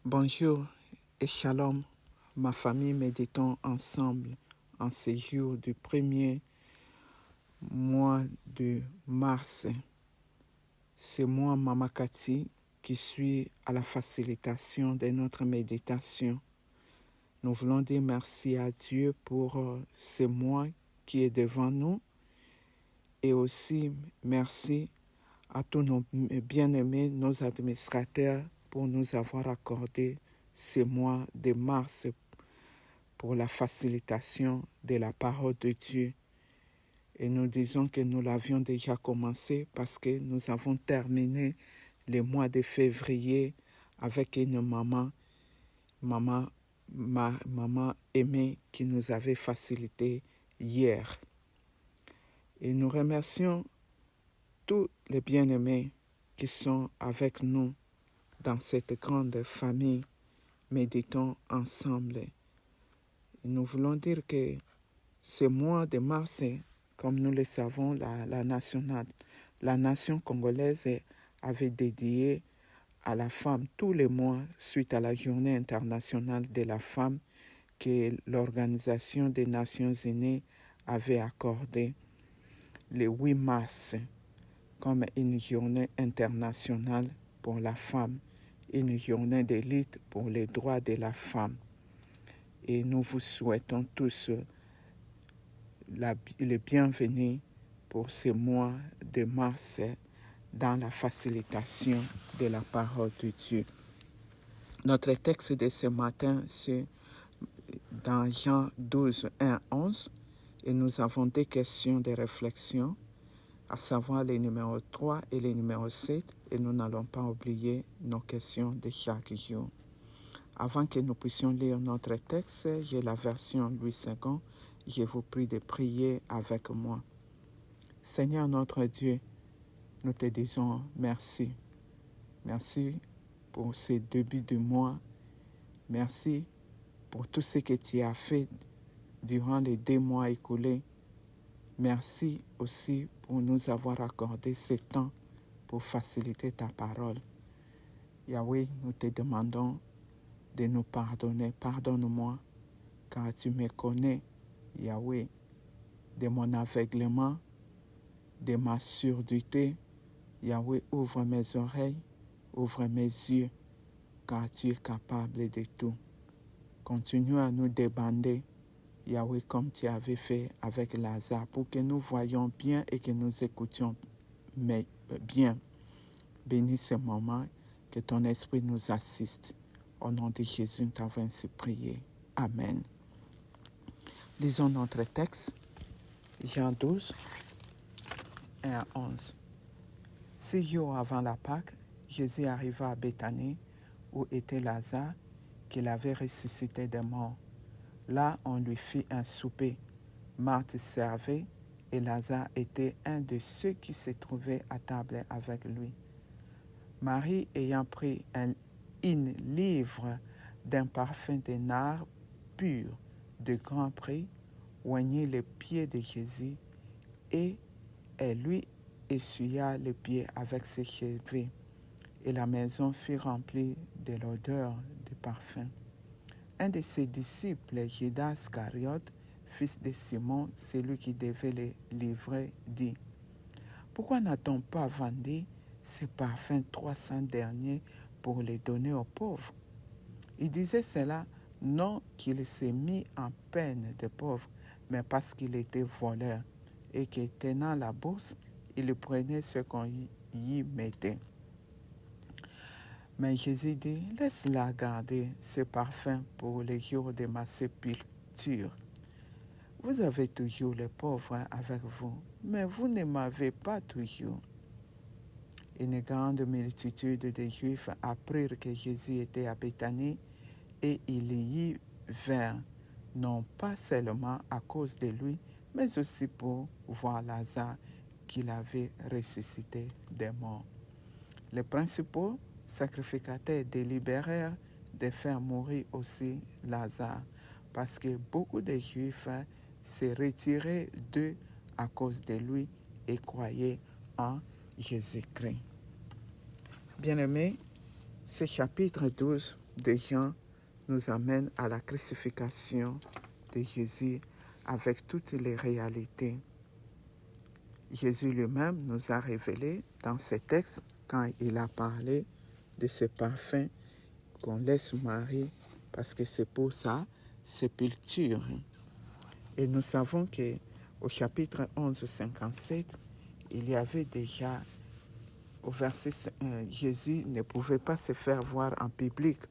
Bonjour et shalom, ma famille, méditons ensemble en ces jours du premier mois de mars. C'est moi, Mama Cathy, qui suis à la facilitation de notre méditation. Nous voulons dire merci à Dieu pour ce mois qui est devant nous et aussi merci à tous nos bien-aimés, nos administrateurs, pour nous avoir accordé ce mois de mars pour la facilitation de la parole de Dieu. Et nous disons que nous l'avions déjà commencé parce que nous avons terminé le mois de février avec une maman aimée qui nous avait facilité hier. Et nous remercions tous les bien-aimés qui sont avec nous dans cette grande famille. Méditons ensemble. Et nous voulons dire que ce mois de mars, comme nous le savons, la nation congolaise avait dédié à la femme tous les mois suite à la journée internationale de la femme que l'Organisation des Nations Unies avait accordée le 8 mars comme une journée internationale pour la femme, une journée de lutte pour les droits de la femme. Et nous vous souhaitons tous le bienvenu pour ce mois de mars dans la facilitation de la parole de Dieu. Notre texte de ce matin, c'est dans Jean 12, 1, 11, et nous avons deux questions de réflexion, à savoir les numéros 3 et les numéros 7, et nous n'allons pas oublier nos questions de chaque jour. Avant que nous puissions lire notre texte, j'ai la version Louis II. Je vous prie de prier avec moi. Seigneur notre Dieu, nous te disons merci. Merci pour ces débuts de mois. Merci pour tout ce que tu as fait durant les 2 mois écoulés. Merci aussi pour nous avoir accordé ce temps pour faciliter ta parole. Yahweh, nous te demandons de nous pardonner. Pardonne-moi, car tu me connais, Yahweh, de mon aveuglement, de ma surdité. Yahweh, ouvre mes oreilles, ouvre mes yeux, car tu es capable de tout. Continue à nous débander, Yahweh, comme tu avais fait avec Lazare, pour que nous voyions bien et que nous écoutions bien. Bénis ce moment, que ton esprit nous assiste. Au nom de Jésus, nous t'avons ainsi prié. Amen. Lisons notre texte, Jean 12, 1 à 11. 6 jours avant la Pâque, Jésus arriva à Béthanie, où était Lazare, qu'il avait ressuscité des morts. Là, on lui fit un souper. Marthe servait, et Lazare était un de ceux qui se trouvaient à table avec lui. Marie, ayant pris une livre d'un parfum de nard pur de grand prix, oignit les pieds de Jésus, et elle lui essuya les pieds avec ses cheveux, et la maison fut remplie de l'odeur du parfum. Un de ses disciples, Judas Iscariote, fils de Simon, celui qui devait le livrer, dit: Pourquoi n'a-t-on pas vendu ces parfums 300 derniers pour les donner aux pauvres? Il disait cela non qu'il s'est mis en peine de pauvre, mais parce qu'il était voleur, et que tenant la bourse, il prenait ce qu'on y mettait. Mais Jésus dit: Laisse-la garder ce parfum pour les jours de ma sépulture. Vous avez toujours les pauvres avec vous, mais vous ne m'avez pas toujours. Une grande multitude de Juifs apprirent que Jésus était à Béthanie, et ils y vinrent, non pas seulement à cause de lui, mais aussi pour voir Lazare qu'il avait ressuscité des morts. Les principaux sacrificateurs délibérèrent de faire mourir aussi Lazare, parce que beaucoup de Juifs se retiraient d'eux à cause de lui et croyaient en Jésus-Christ. Bien-aimés, ce chapitre 12 des gens nous amène à la crucifixion de Jésus avec toutes les réalités. Jésus lui-même nous a révélé dans ses textes, quand il a parlé de ce parfum qu'on laisse Marie, parce que c'est pour sa sépulture. Et nous savons qu'au chapitre 11, 57, il y avait déjà, au verset, Jésus ne pouvait pas se faire voir en public.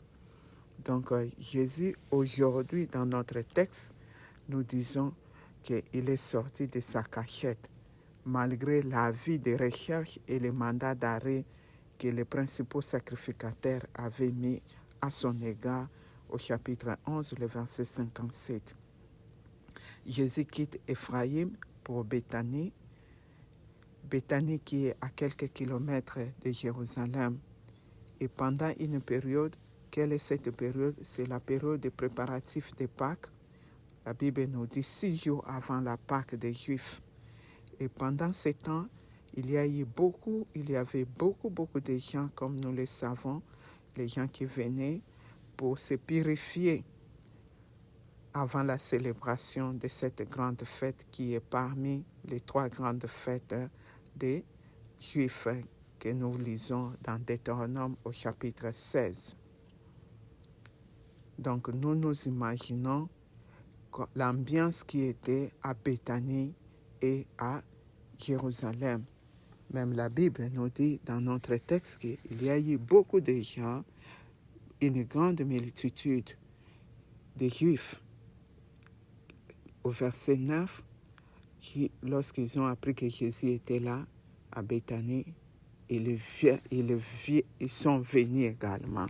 Donc Jésus, aujourd'hui, dans notre texte, nous disons qu'il est sorti de sa cachette, malgré l'avis de recherche et le mandat d'arrêt que les principaux sacrificateurs avaient mis à son égard au chapitre 11, le verset 57. Jésus quitte Ephraïm pour Béthanie, Béthanie qui est à quelques kilomètres de Jérusalem. Et pendant une période, quelle est cette période? C'est la période des préparatifs de Pâques. La Bible nous dit 6 jours avant la Pâques des Juifs. Et pendant ce temps, il y avait beaucoup de gens, comme nous le savons, les gens qui venaient pour se purifier avant la célébration de cette grande fête qui est parmi les 3 grandes fêtes des Juifs que nous lisons dans Deutéronome au chapitre 16. Donc nous nous imaginons l'ambiance qui était à Béthanie et à Jérusalem. Même la Bible nous dit dans notre texte qu'il y a eu beaucoup de gens, une grande multitude de Juifs. Au verset 9, lorsqu'ils ont appris que Jésus était là, à Béthanie, ils sont venus également.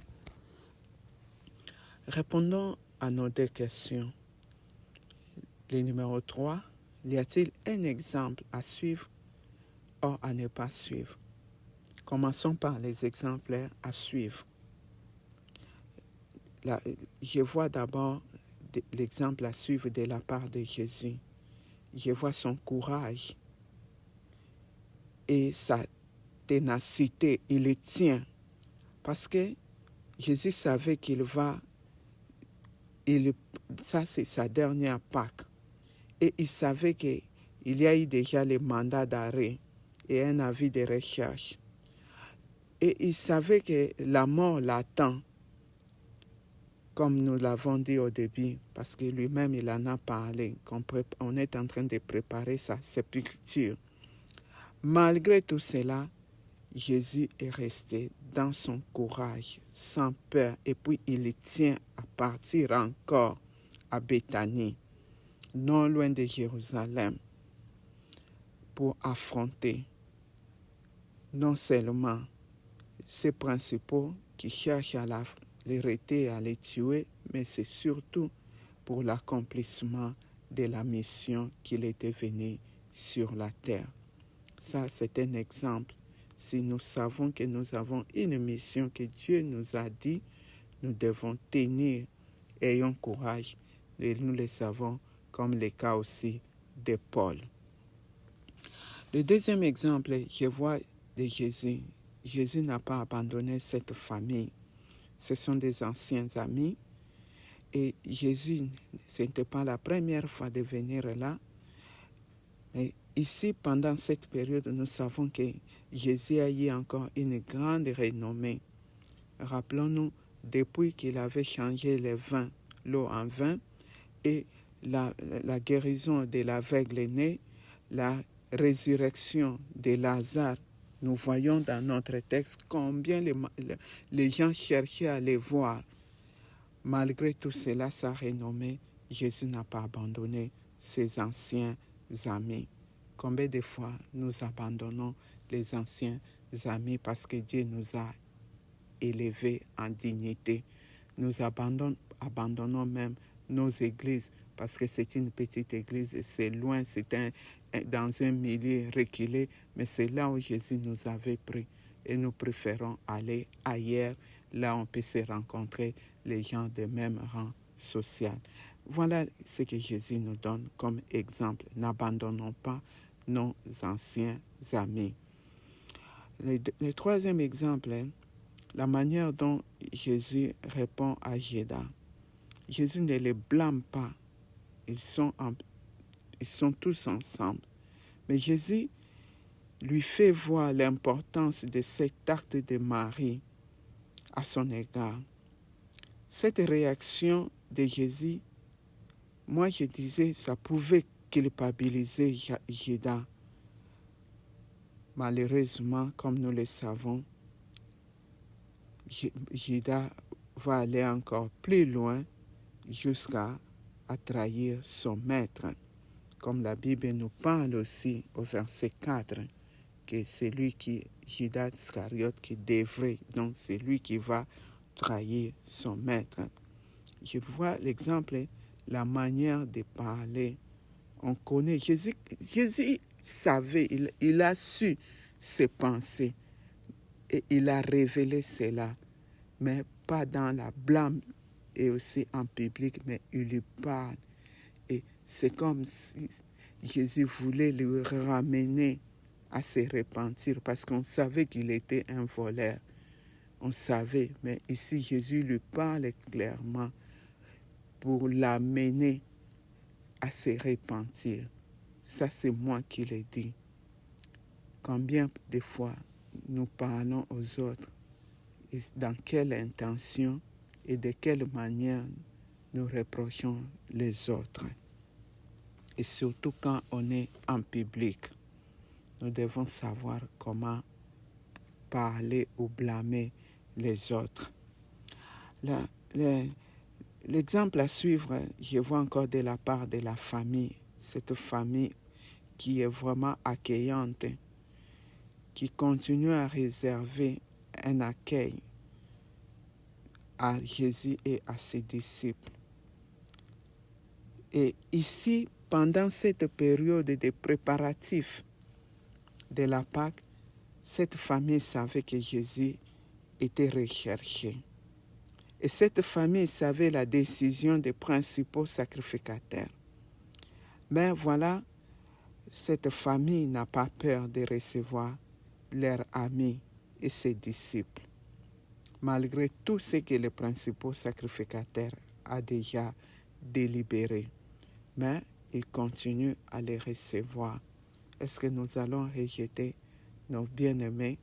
Répondons à nos 2 questions. Le numéro 3, y a-t-il un exemple à suivre ou à ne pas suivre? Commençons par les exemples à suivre. Là, je vois d'abord l'exemple à suivre de la part de Jésus. Je vois son courage et sa ténacité. Il le tient parce que Jésus savait ça c'est sa dernière Pâque. Et il savait qu'il y a eu déjà les mandats d'arrêt et un avis de recherche. Et il savait que la mort l'attend, comme nous l'avons dit au début, parce que lui-même il en a parlé, qu'on est en train de préparer sa sépulture. Malgré tout cela, Jésus est resté dans son courage, sans peur, et puis il tient à partir encore à Béthanie, non loin de Jérusalem, pour affronter non seulement ces principaux qui cherchent à l'arrêter et à les tuer, mais c'est surtout pour l'accomplissement de la mission qu'il était venu sur la terre. Ça, c'est un exemple. Si nous savons que nous avons une mission que Dieu nous a dit, nous devons tenir, ayons courage, et nous le savons, comme le cas aussi de Paul. Le deuxième exemple, je vois de Jésus. Jésus n'a pas abandonné cette famille. Ce sont des anciens amis. Et Jésus, ce n'était pas la première fois de venir là. Mais ici, pendant cette période, nous savons que Jésus a eu encore une grande renommée. Rappelons-nous, depuis qu'il avait changé l'eau en vin, et la guérison de l'aveugle né, la résurrection de Lazare, nous voyons dans notre texte combien les gens cherchaient à les voir. Malgré tout cela, sa renommée, Jésus n'a pas abandonné ses anciens amis. Combien de fois nous abandonnons les anciens amis parce que Dieu nous a élevés en dignité. Nous abandonnons même nos églises parce que c'est une petite église, c'est loin, c'est dans un milieu reculé, mais c'est là où Jésus nous avait pris et nous préférons aller ailleurs, là où on peut se rencontrer les gens de même rang social. Voilà ce que Jésus nous donne comme exemple. N'abandonnons pas nos anciens amis. Le troisième exemple, la manière dont Jésus répond à Judas. Jésus ne les blâme pas. Ils sont tous ensemble. Mais Jésus lui fait voir l'importance de cet acte de Marie à son égard. Cette réaction de Jésus, moi je disais, ça pouvait culpabiliser Judas. Malheureusement, comme nous le savons, Judas va aller encore plus loin jusqu'à trahir son maître. Comme la Bible nous parle aussi au verset 4, que c'est lui qui, Judas Iscariote, qui devrait, donc c'est lui qui va trahir son maître. Je vois l'exemple, la manière de parler. On connaît, Jésus savait, il a su ses pensées et il a révélé cela, mais pas dans la blâme et aussi en public, mais il lui parle. Et c'est comme si Jésus voulait le ramener à se repentir parce qu'on savait qu'il était un voleur. On savait, mais ici Jésus lui parle clairement pour l'amener à se repentir. Ça, c'est moi qui l'ai dit. Combien de fois nous parlons aux autres et dans quelle intention et de quelle manière nous reprochons les autres. Et surtout quand on est en public, nous devons savoir comment parler ou blâmer les autres. L'exemple à suivre, je vois encore de la part de la famille, cette famille qui est vraiment accueillante, qui continue à réserver un accueil à Jésus et à ses disciples. Et ici, pendant cette période de préparatifs de la Pâque, cette famille savait que Jésus était recherché. Et cette famille savait la décision des principaux sacrificateurs. Mais voilà, cette famille n'a pas peur de recevoir leurs amis et ses disciples, malgré tout ce que les principaux sacrificateurs a déjà délibéré. Mais ils continuent à les recevoir. Est-ce que nous allons rejeter nos bien-aimés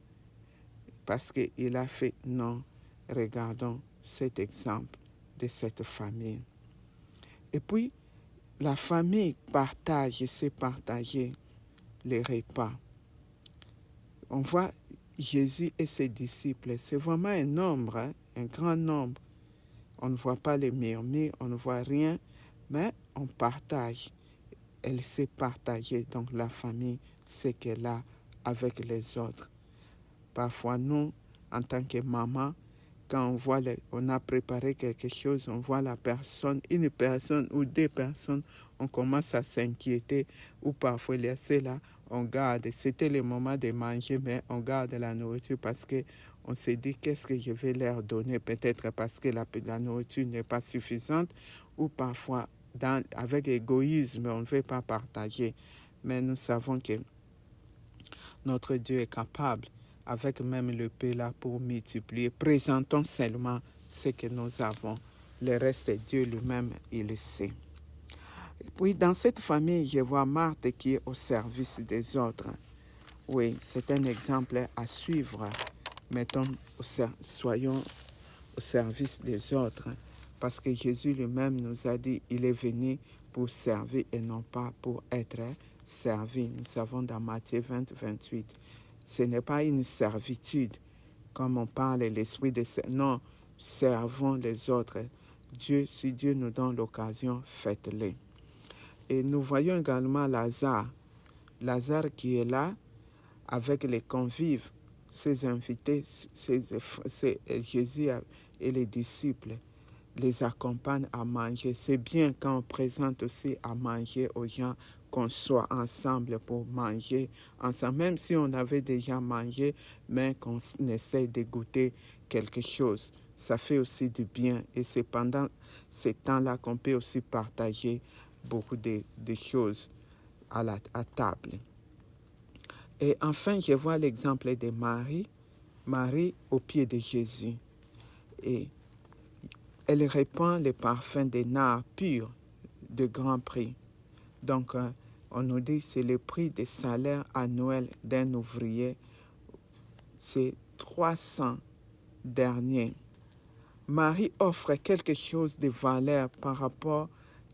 parce qu'il a fait? Non. Regardons cet exemple de cette famille. Et puis, la famille partage et sait partager les repas. On voit Jésus et ses disciples, c'est vraiment un nombre, un grand nombre. On ne voit pas les murmures, on ne voit rien, mais on partage. Elle sait partager, donc la famille sait qu'elle a avec les autres. Parfois, nous, en tant que maman, quand on a préparé quelque chose, on voit la personne, une personne ou deux personnes, on commence à s'inquiéter ou parfois laisser là, on garde. C'était le moment de manger, mais on garde la nourriture parce qu'on se dit qu'est-ce que je vais leur donner, peut-être parce que la nourriture n'est pas suffisante ou parfois avec égoïsme, on ne veut pas partager. Mais nous savons que notre Dieu est capable, avec même le peu là pour multiplier. Présentons seulement ce que nous avons. Le reste, Dieu lui-même, il le sait. Et puis, dans cette famille, je vois Marthe qui est au service des autres. Oui, c'est un exemple à suivre. Soyons au service des autres. Parce que Jésus lui-même nous a dit, il est venu pour servir et non pas pour être servi. Nous savons dans Matthieu 20, 28. Ce n'est pas une servitude, comme on parle l'esprit de... Non, servons les autres. Si Dieu nous donne l'occasion, faites-le. Et nous voyons également Lazare. Lazare qui est là avec les convives, ses invités, Jésus et les disciples les accompagnent à manger. C'est bien quand on présente aussi à manger aux gens, qu'on soit ensemble pour manger ensemble, même si on avait déjà mangé, mais qu'on essaie de goûter quelque chose. Ça fait aussi du bien et c'est pendant ces temps-là qu'on peut aussi partager beaucoup de choses à table. Et enfin, je vois l'exemple de Marie. Marie aux pieds de Jésus. Et elle répand les parfums des nards purs de grand prix. Donc, on nous dit que c'est le prix des salaires annuels d'un ouvrier. C'est 300 derniers. Marie offre quelque chose de valeur par rapport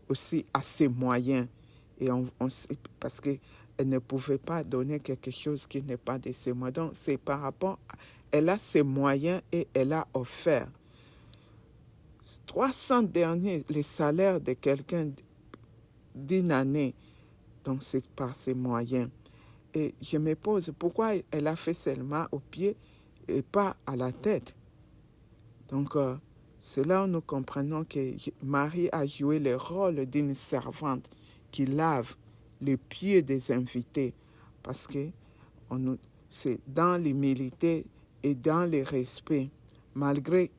aussi à ses moyens. Et parce qu'elle ne pouvait pas donner quelque chose qui n'est pas de ses moyens. Donc, c'est par rapport elle a ses moyens et elle a offert. 300 derniers, les salaires de quelqu'un d'une année. Donc, c'est par ses moyens. Et je me pose pourquoi elle a fait seulement aux pieds et pas à la tête. Donc, c'est là où nous comprenons que Marie a joué le rôle d'une servante qui lave les pieds des invités. Parce que c'est dans l'humilité et dans le respect, malgré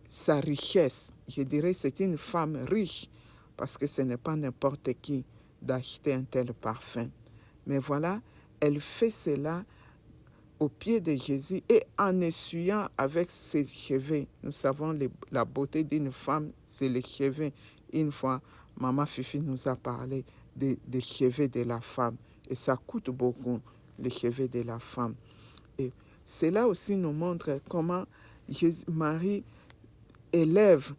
sa richesse. Je dirais que c'est une femme riche, parce que ce n'est pas n'importe qui d'acheter un tel parfum. Mais voilà, elle fait cela aux pieds de Jésus et en essuyant avec ses cheveux. Nous savons la beauté d'une femme, c'est les cheveux. Une fois, Maman Fifi nous a parlé des cheveux de la femme. Et ça coûte beaucoup, les cheveux de la femme. Et cela aussi nous montre comment Marie élève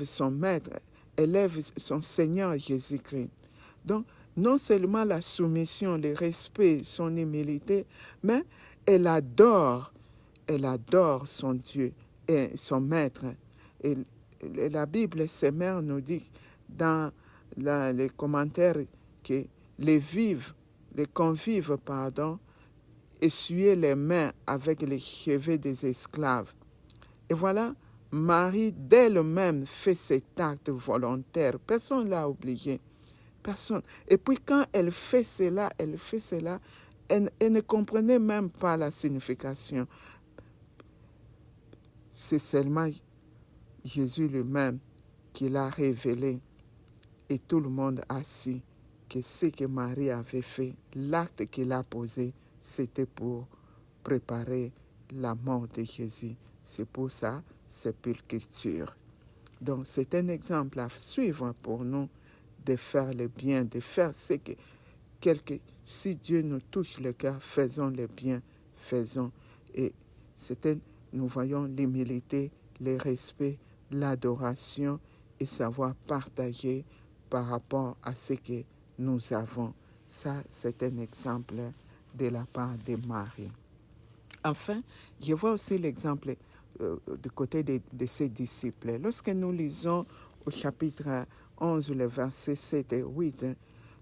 son maître, élève son Seigneur Jésus-Christ. Donc, non seulement la soumission, le respect, son humilité, mais elle adore son Dieu et son maître. Et la Bible, ses mères nous dit dans les commentaires que les convives, essuyaient les mains avec les cheveux des esclaves. Et voilà, Marie d'elle-même fait cet acte volontaire. Personne ne l'a obligé. Personne. Et puis quand elle fait cela, elle ne comprenait même pas la signification. C'est seulement Jésus lui-même qui l'a révélé. Et tout le monde a su que ce que Marie avait fait, l'acte qu'il a posé, c'était pour préparer la mort de Jésus. C'est pour sa sépulture. Donc c'est un exemple à suivre pour nous de faire le bien, de faire ce que si Dieu nous touche le cœur, faisons le bien, faisons. Et nous voyons l'humilité, le respect, l'adoration et savoir partager par rapport à ce que nous avons. Ça, c'est un exemple de la part de Marie. Enfin, je vois aussi l'exemple du côté de ses disciples. Lorsque nous lisons au chapitre 11, les versets 7 et 8,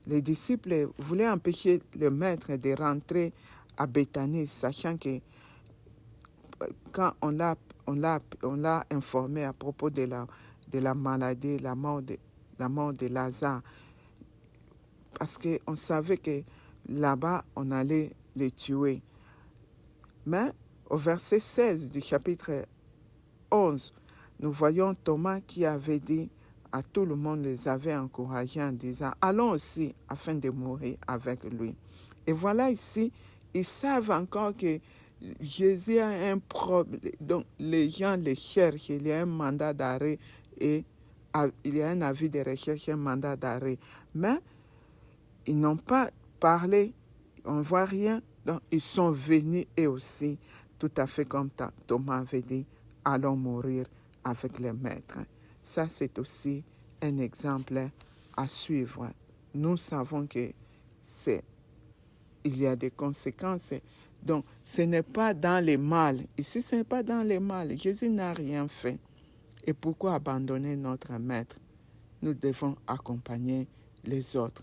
les disciples voulaient empêcher le maître de rentrer à Béthanie, sachant que quand on l'a informé à propos de la maladie, la mort de Lazare, parce qu'on savait que là-bas, on allait les tuer. Mais au verset 16 du chapitre 11, nous voyons Thomas qui avait dit à tout le monde, les avait encouragés en disant « Allons aussi afin de mourir avec lui ». Et voilà ici, ils savent encore que Jésus a un problème. Donc les gens le cherchent, il y a un mandat d'arrêt et il y a un avis de recherche, un mandat d'arrêt. Mais ils n'ont pas parlé, on ne voit rien. Donc, ils sont venus eux aussi, tout à fait comme Thomas avait dit, allons mourir avec le maître. Ça, c'est aussi un exemple à suivre. Nous savons que il y a des conséquences. Donc, ce n'est pas dans le mal. Ici, ce n'est pas dans le mal. Jésus n'a rien fait. Et pourquoi abandonner notre maître? Nous devons accompagner les autres.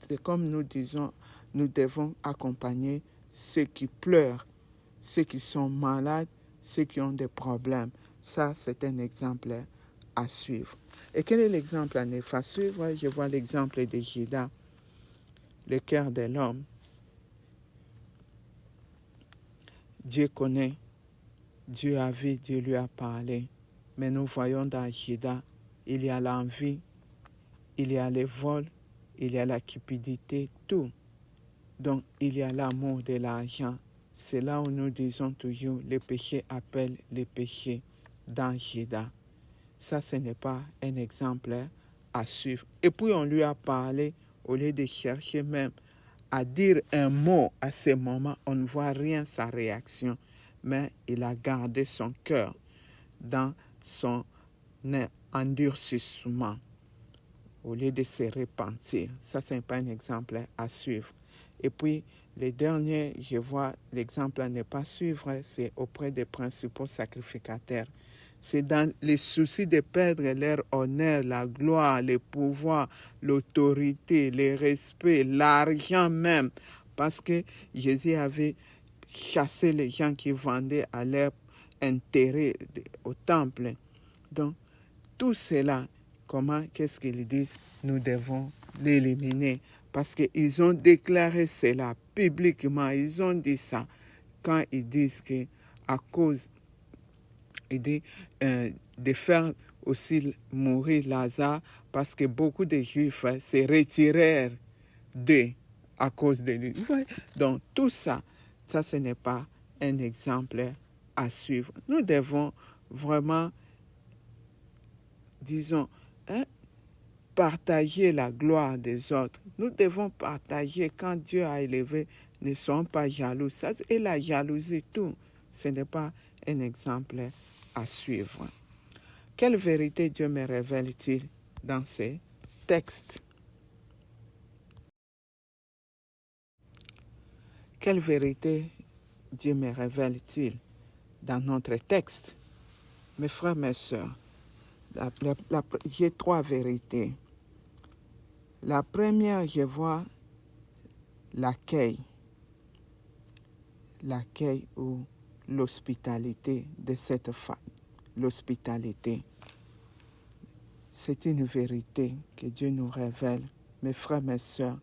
C'est comme nous disons, nous devons accompagner ceux qui pleurent, ceux qui sont malades, ceux qui ont des problèmes. Ça, c'est un exemple à suivre. Et quel est l'exemple à ne pas suivre? Je vois l'exemple de Judas, le cœur de l'homme. Dieu connaît, Dieu a vu, Dieu lui a parlé. Mais nous voyons dans Judas, il y a l'envie, il y a le vol, il y a la cupidité, tout. Donc, il y a l'amour de l'argent. c'est là où nous disons toujours, les péchés appellent les péchés dans Judas. Ça, ce n'est pas un exemple à suivre. Et puis, on lui a parlé, au lieu de chercher même à dire un mot à ce moment, on ne voit rien sa réaction, mais il a gardé son cœur dans son endurcissement au lieu de se repentir. Ça, ce n'est pas un exemple à suivre. Et puis, le dernier, je vois l'exemple à ne pas suivre, c'est auprès des principaux sacrificateurs. C'est dans les soucis de perdre leur honneur, la gloire, le pouvoir, l'autorité, le respect, l'argent même. Parce que Jésus avait chassé les gens qui vendaient à leur intérêt au temple. Donc, tout cela, qu'est-ce qu'ils disent? Nous devons l'éliminer. Parce qu'ils ont déclaré cela publiquement. Ils ont dit ça quand ils disent qu'à cause de faire aussi mourir Lazare, parce que beaucoup de Juifs se retirèrent à cause de lui. Donc tout ça, ce n'est pas un exemple à suivre. Nous devons vraiment, disons, partager la gloire des autres. Nous devons partager quand Dieu a élevé. Ne soyons pas jaloux. Ça, et la jalousie, tout, ce n'est pas un exemple à suivre. Quelle vérité Dieu me révèle-t-il dans ces textes? Quelle vérité Dieu me révèle-t-il dans notre texte? Mes frères, mes sœurs, j'ai 3 vérités. La première, je vois l'accueil ou l'hospitalité de cette femme. L'hospitalité. C'est une vérité que Dieu nous révèle. Mes frères, mes sœurs,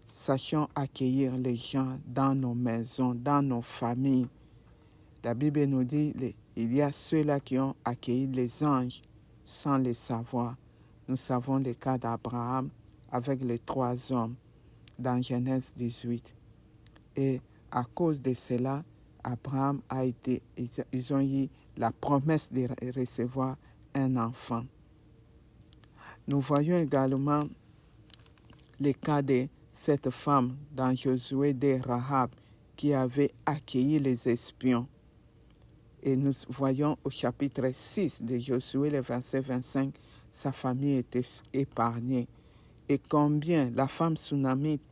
sachons accueillir les gens dans nos maisons, dans nos familles. La Bible nous dit, il y a ceux-là qui ont accueilli les anges sans le savoir. Nous savons le cas d'Abraham avec les 3 hommes dans Genèse 18. Et à cause de cela, Abraham ils ont eu la promesse de recevoir un enfant. Nous voyons également le cas de cette femme dans Josué de Rahab qui avait accueilli les espions. Et nous voyons au chapitre 6 de Josué, le verset 25, sa famille était épargnée. Et combien la femme sunamite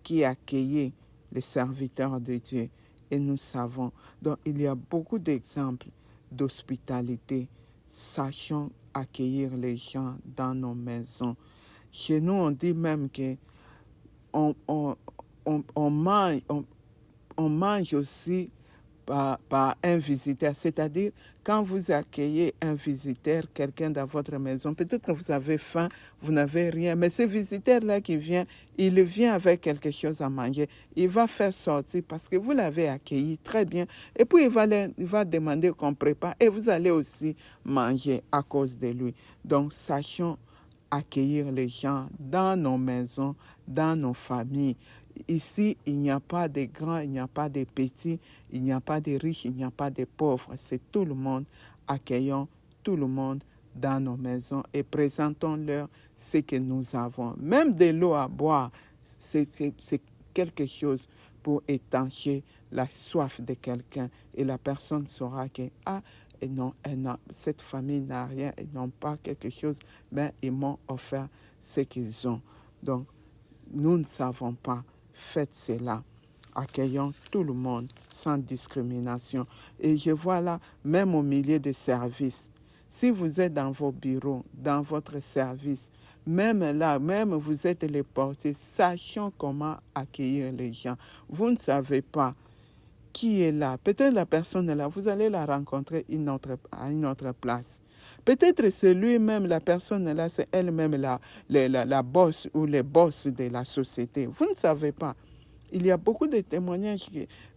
qui accueillait les serviteurs de Dieu. Et nous savons. Donc, il y a beaucoup d'exemples d'hospitalité. Sachons accueillir les gens dans nos maisons. Chez nous, on dit même que on mange aussi par un visiteur. C'est-à-dire, quand vous accueillez un visiteur, quelqu'un dans votre maison, peut-être que vous avez faim, vous n'avez rien, mais ce visiteur-là qui vient, il vient avec quelque chose à manger. Il va faire sortir parce que vous l'avez accueilli très bien. Et puis, il va demander qu'on prépare et vous allez aussi manger à cause de lui. Donc, sachons accueillir les gens dans nos maisons, dans nos familles. Ici, il n'y a pas de grands, il n'y a pas de petits, il n'y a pas de riches, il n'y a pas de pauvres. C'est tout le monde. Accueillons tout le monde dans nos maisons et présentons-leur ce que nous avons. Même de l'eau à boire, c'est quelque chose pour étancher la soif de quelqu'un. Et la personne saura que, cette famille n'a rien, ils n'ont pas quelque chose, mais ils m'ont offert ce qu'ils ont. Donc, nous ne savons pas. Faites cela. Accueillons tout le monde sans discrimination. Et je vois là, même au milieu des services, si vous êtes dans vos bureaux, dans votre service, même là, même vous êtes les portiers, sachons comment accueillir les gens. Vous ne savez pas qui est là. Peut-être la personne est là, vous allez la rencontrer à une autre place. Peut-être c'est lui-même, la personne est là, c'est elle-même la boss ou les boss de la société. Vous ne savez pas. Il y a beaucoup de témoignages.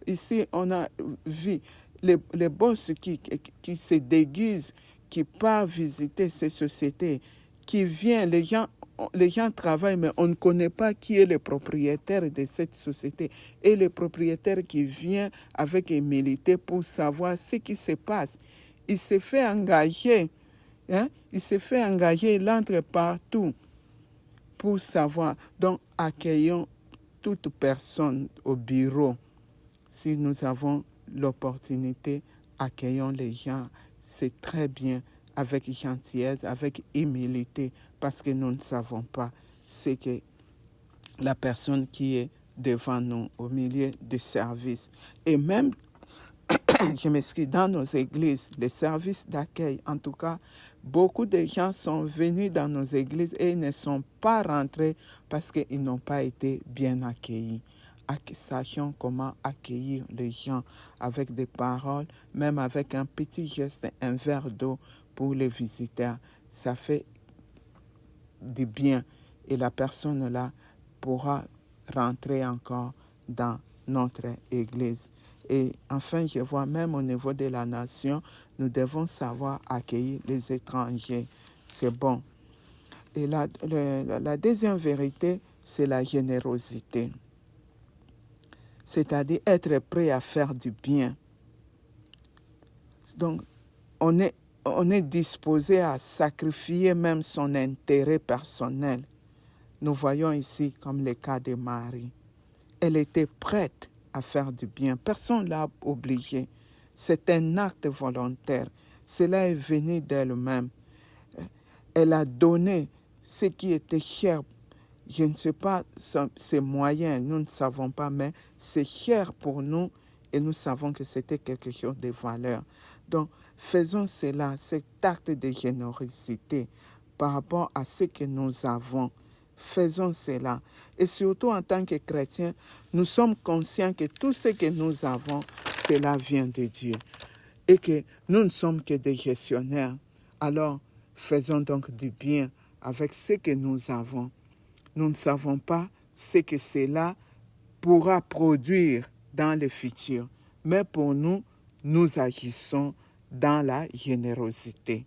Ici, on a vu les boss qui se déguisent, qui partent visiter ces sociétés, qui viennent, les gens les gens travaillent, mais on ne connaît pas qui est le propriétaire de cette société. Et le propriétaire qui vient avec humilité pour savoir ce qui se passe. Il se fait engager. Il se fait engager, il entre partout pour savoir. Donc, accueillons toute personne au bureau. Si nous avons l'opportunité, accueillons les gens. C'est très bien, avec gentillesse, avec humilité, parce que nous ne savons pas ce que la personne qui est devant nous au milieu du service. Et même, je m'excuse, dans nos églises, les services d'accueil, en tout cas, beaucoup de gens sont venus dans nos églises et ne sont pas rentrés parce qu'ils n'ont pas été bien accueillis. Sachons comment accueillir les gens avec des paroles, même avec un petit geste, un verre d'eau pour les visiteurs. Ça fait du bien et la personne là pourra rentrer encore dans notre Église. Et enfin, je vois même au niveau de la nation, nous devons savoir accueillir les étrangers. C'est bon. Et la deuxième vérité, c'est la générosité. C'est-à-dire être prêt à faire du bien. Donc, on est disposé à sacrifier même son intérêt personnel. Nous voyons ici comme le cas de Marie. Elle était prête à faire du bien. Personne ne l'a obligée. C'est un acte volontaire. Cela est venu d'elle-même. Elle a donné ce qui était cher. Je ne sais pas ses moyens, nous ne savons pas, mais c'est cher pour nous et nous savons que c'était quelque chose de valeur. Donc, faisons cela, cet acte de générosité par rapport à ce que nous avons. Faisons cela. Et surtout en tant que chrétiens, nous sommes conscients que tout ce que nous avons, cela vient de Dieu. Et que nous ne sommes que des gestionnaires. Alors, faisons donc du bien avec ce que nous avons. Nous ne savons pas ce que cela pourra produire dans le futur. Mais pour nous, nous agissons dans la générosité.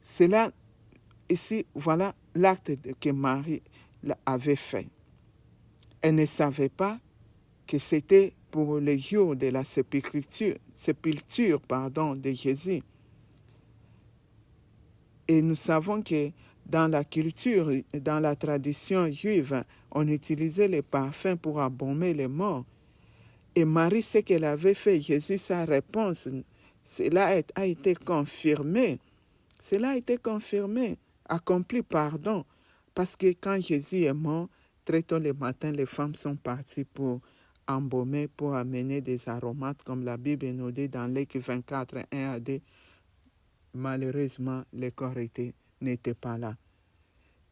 Cela, ici, voilà l'acte que Marie avait fait. Elle ne savait pas que c'était pour le jour de la sépulture de Jésus. Et nous savons que dans la culture, dans la tradition juive, on utilisait les parfums pour embaumer les morts. Et Marie, ce qu'elle avait fait, Jésus, sa réponse, cela a été confirmé. Cela a été confirmé, accompli, pardon. Parce que quand Jésus est mort, très tôt le matin, les femmes sont parties pour embaumer, pour amener des aromates, comme la Bible nous dit dans Luc 24, 1 à 2. Malheureusement, le corps n'était pas là.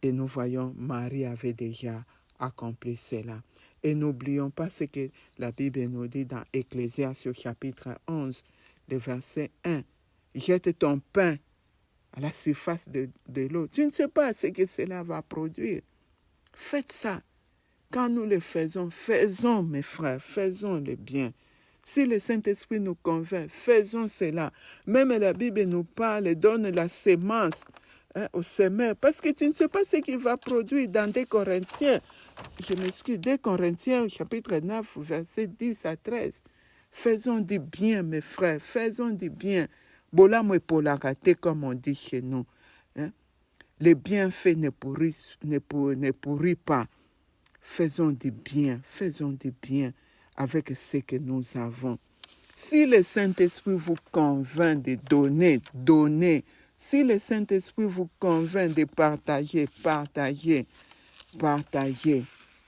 Et nous voyons, Marie avait déjà accompli cela. Et n'oublions pas ce que la Bible nous dit dans Ecclésiaste au chapitre 11, le verset 1. Jette ton pain à la surface de l'eau. Tu ne sais pas ce que cela va produire. Faites ça. Quand nous le faisons, mes frères, faisons le bien. Si le Saint-Esprit nous convainc, faisons cela. Même la Bible nous parle, donne la sémence au semeur, parce que tu ne sais pas ce qu'il va produire dans 2 Corinthiens. Je m'excuse, 2 Corinthiens, chapitre 9, verset 10 à 13. Faisons du bien, mes frères, faisons du bien. Bolamo et polarate, comme on dit chez nous. Les bienfaits ne pourrit pas. Faisons du bien avec ce que nous avons. Si le Saint-Esprit vous convainc de donner, donnez. Si le Saint-Esprit vous convainc de partager, partagez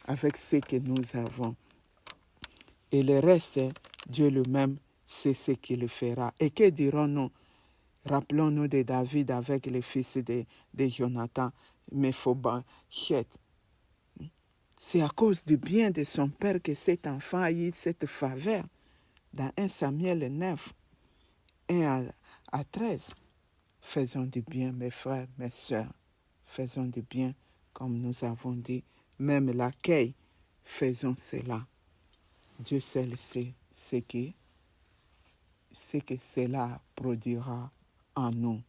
avec ce que nous avons. Et le reste, Dieu lui-même sait ce qu'il fera. Et que dirons-nous? Rappelons-nous de David avec les fils de Jonathan, Méphibosheth. C'est à cause du bien de son père que cet enfant a eu cette faveur. Dans 1 Samuel 9, 1 à 13. Faisons du bien, mes frères, mes sœurs. Faisons du bien, comme nous avons dit. Même l'accueil, faisons cela. Dieu seul sait ce que cela produira en nous.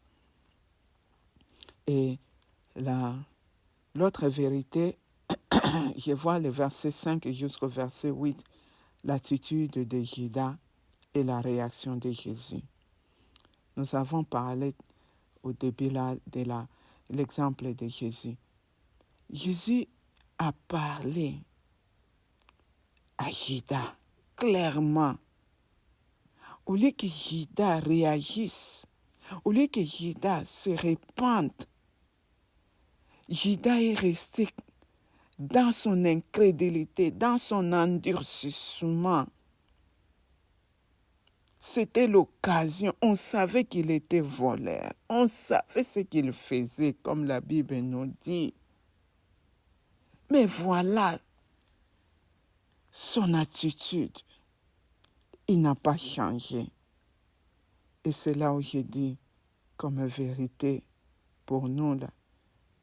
Et L'autre vérité, je vois le verset 5 jusqu'au verset 8, l'attitude de Judas et la réaction de Jésus. Nous avons parlé au début de l'exemple de Jésus. Jésus a parlé à Judas clairement. Au lieu que Judas réagisse, au lieu que Judas se répande, Judas est resté dans son incrédulité, dans son endurcissement. C'était l'occasion. On savait qu'il était voleur. On savait ce qu'il faisait, comme la Bible nous dit. Mais voilà son attitude. Il n'a pas changé. Et c'est là où j'ai dit, comme vérité pour nous, là,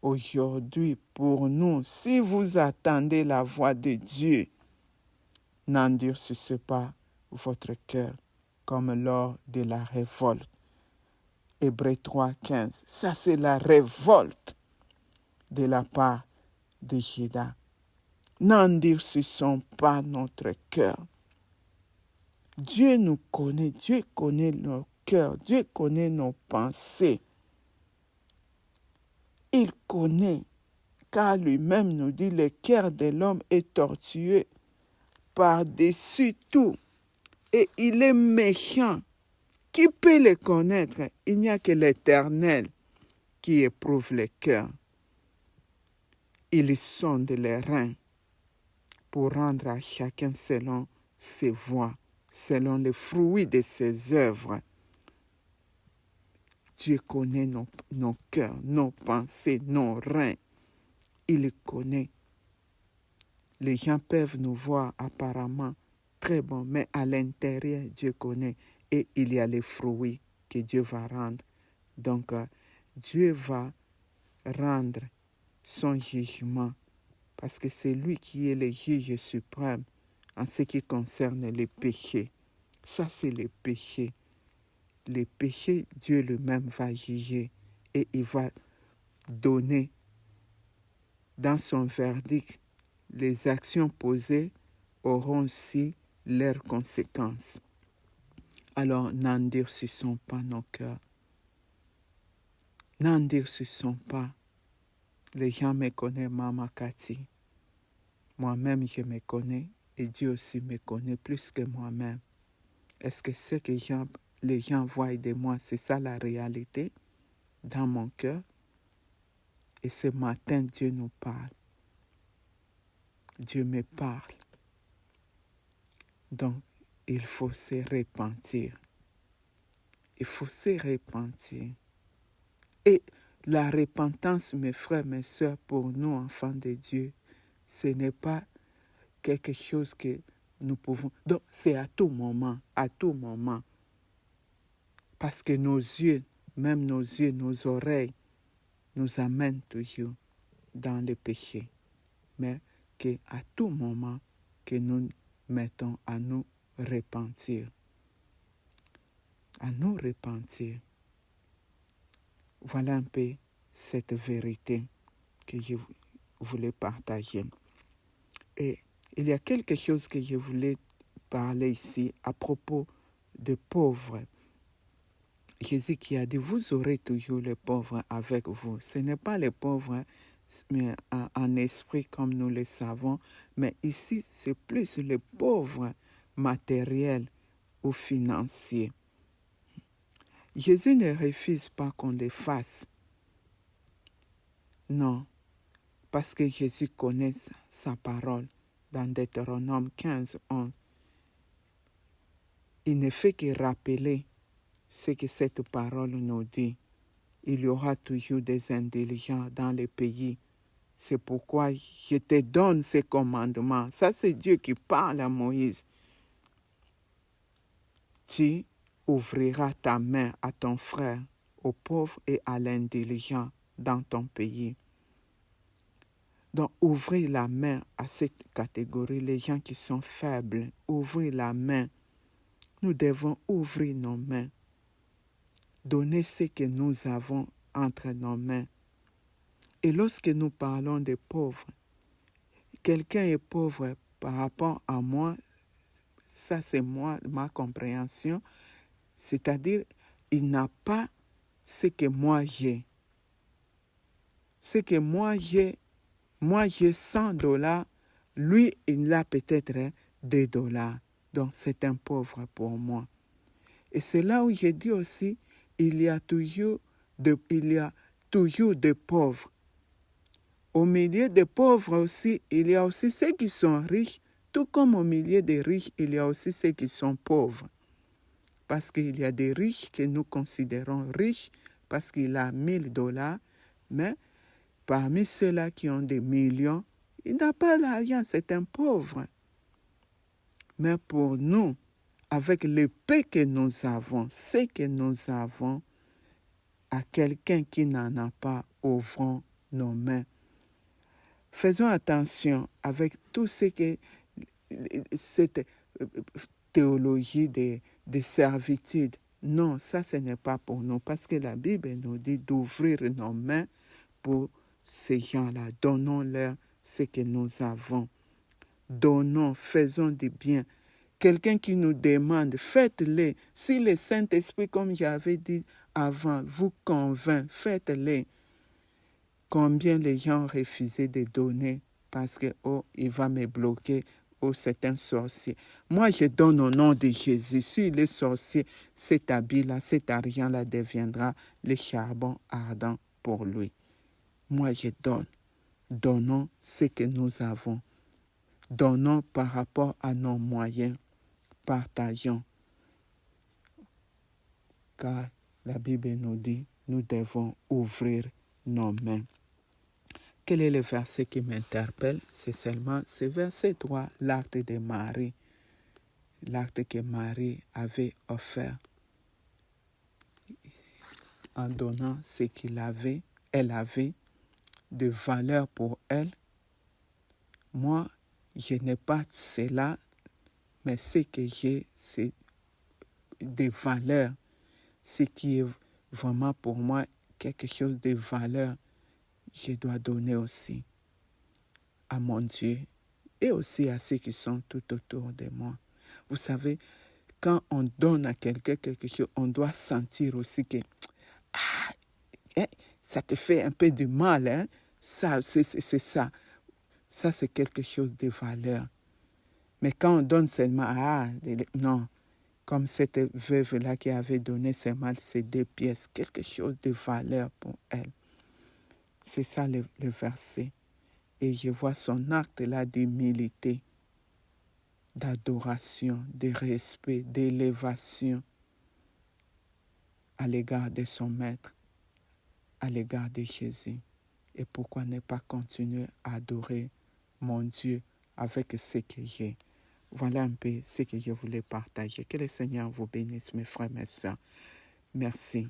aujourd'hui, pour nous, si vous attendez la voix de Dieu, n'endurcissez pas votre cœur comme lors de la révolte. Hébreux 3:15, ça c'est la révolte de la part de Judas. N'endurcissons pas notre cœur. Dieu nous connaît, Dieu connaît nos cœurs, Dieu connaît nos pensées. Il connaît, car lui-même nous dit, le cœur de l'homme est tortueux par-dessus tout, et il est méchant. Qui peut le connaître? Il n'y a que l'Éternel qui éprouve les cœurs. Il sonde les reins pour rendre à chacun selon ses voies, selon les fruits de ses œuvres. Dieu connaît nos cœurs, nos pensées, nos reins. Il les connaît. Les gens peuvent nous voir apparemment très bons, mais à l'intérieur, Dieu connaît. Et il y a les fruits que Dieu va rendre. Donc, Dieu va rendre son jugement parce que c'est lui qui est le juge suprême en ce qui concerne les péchés. Ça, c'est les péchés. Les péchés, Dieu lui-même va juger et il va donner dans son verdict. Les actions posées auront aussi leurs conséquences. Alors, n'endurcissons pas nos cœurs. N'endurcissons pas. Les gens me connaissent, Maman Cathy. Moi-même, je me connais et Dieu aussi me connaît plus que moi-même. Est-ce que ce que les gens voient de moi, c'est ça la réalité dans mon cœur? Et ce matin, Dieu nous parle. Dieu me parle. Donc, il faut se repentir. Il faut se repentir. Et la repentance, mes frères, mes sœurs, pour nous, enfants de Dieu, ce n'est pas quelque chose que nous pouvons... Donc, c'est à tout moment, à tout moment. Parce que nos yeux, même nos yeux, nos oreilles, nous amènent toujours dans le péché. Mais qu'à tout moment, que nous mettons à nous repentir. À nous repentir. Voilà un peu cette vérité que je voulais partager. Et il y a quelque chose que je voulais parler ici à propos des pauvres. Jésus qui a dit, vous aurez toujours les pauvres avec vous. Ce n'est pas les pauvres mais en esprit comme nous le savons, mais ici c'est plus les pauvres matériels ou financiers. Jésus ne refuse pas qu'on les fasse. Non, parce que Jésus connaît sa parole dans Deutéronome 15, 11. Il ne fait que rappeler ce que cette parole nous dit. Il y aura toujours des intelligents dans le pays. C'est pourquoi je te donne ces commandements. Ça, c'est Dieu qui parle à Moïse. Tu ouvriras ta main à ton frère, aux pauvres et à l'intelligent dans ton pays. Donc, ouvrez la main à cette catégorie, les gens qui sont faibles. Ouvrez la main. Nous devons ouvrir nos mains. Donner ce que nous avons entre nos mains. Et lorsque nous parlons des pauvres, quelqu'un est pauvre par rapport à moi, ça c'est moi, ma compréhension, c'est-à-dire il n'a pas ce que moi j'ai. Ce que moi j'ai 100 $, lui il a peut-être 2 $. Donc c'est un pauvre pour moi. Et c'est là où j'ai dit aussi, il y a toujours des pauvres. Au milieu des pauvres aussi, il y a aussi ceux qui sont riches, tout comme au milieu des riches, il y a aussi ceux qui sont pauvres. Parce qu'il y a des riches que nous considérons riches parce qu'il a 1000 $, mais parmi ceux-là qui ont des millions, il n'a pas l'argent, c'est un pauvre. Mais pour nous, avec le peu que nous avons, ce que nous avons, à quelqu'un qui n'en a pas, ouvrons nos mains. Faisons attention avec tout ce que cette théologie de servitude. Non, ça ce n'est pas pour nous, parce que la Bible nous dit d'ouvrir nos mains pour ces gens-là. Donnons-leur ce que nous avons. Donnons, faisons du bien. Quelqu'un qui nous demande, faites-le. Si le Saint-Esprit, comme j'avais dit avant, vous convainc, faites-le. Combien les gens ont refusé de donner parce que, oh, il va me bloquer, oh, c'est un sorcier. Moi, je donne au nom de Jésus. Si le sorcier, cet habit-là, cet argent-là deviendra le charbon ardent pour lui. Moi, je donne. Donnons ce que nous avons. Donnons par rapport à nos moyens. Partageons. Car la Bible nous dit, nous devons ouvrir nos mains. Quel est le verset qui m'interpelle? C'est seulement ce verset 3, l'acte de Marie. L'acte que Marie avait offert en donnant ce qu'elle avait de valeur pour elle. Moi, je n'ai pas cela, mais ce que j'ai, c'est des valeurs. Ce qui est vraiment pour moi quelque chose de valeur, je dois donner aussi à mon Dieu et aussi à ceux qui sont tout autour de moi. Vous savez, quand on donne à quelqu'un quelque chose, on doit sentir aussi que ça te fait un peu du mal. Hein? Ça, c'est ça. Ça, c'est quelque chose de valeur. Mais quand on donne seulement, non, comme cette veuve-là qui avait donné seulement ces 2 pièces, quelque chose de valeur pour elle. C'est ça le verset. Et je vois son acte là d'humilité, d'adoration, de respect, d'élévation à l'égard de son maître, à l'égard de Jésus. Et pourquoi ne pas continuer à adorer mon Dieu avec ce que j'ai? Voilà un peu ce que je voulais partager. Que le Seigneur vous bénisse, mes frères, mes sœurs. Merci.